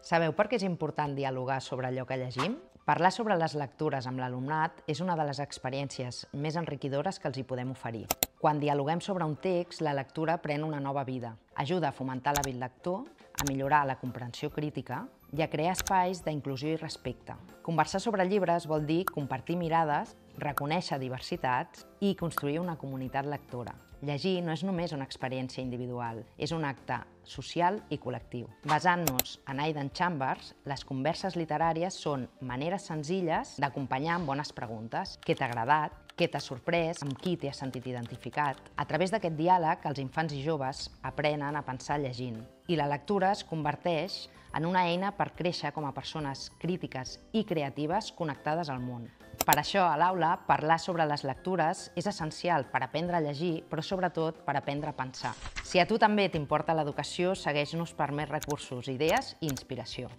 Sabeu per què és important dialogar sobre allò que llegim? Parlar sobre les lectures amb l'alumnat és una de les experiències més enriquidores que els hi podem oferir. Quan dialoguem sobre un text, la lectura pren una nova vida. Ajuda a fomentar l'hàbit lector, a millorar la comprensió crítica i a crear espais d'inclusió i respecte. Conversar sobre llibres vol dir compartir mirades, reconèixer diversitats i construir una comunitat lectora. Llegir no és només una experiència individual, és un acte social i col·lectiu. Basant-nos en Aidan Chambers, les converses literàries són maneres senzilles d'acompanyar amb bones preguntes. Què t'ha agradat? Què t'ha sorprès? Amb qui t'hi has sentit identificat? A través d'aquest diàleg, els infants i joves aprenen a pensar llegint. I la lectura es converteix en una eina per créixer com a persones crítiques i creatives connectades al món. Per això, a l'aula, parlar sobre les lectures és essencial per aprendre a llegir, però sobretot per aprendre a pensar. Si a tu també t'importa l'educació, segueix-nos per més recursos, idees i inspiració.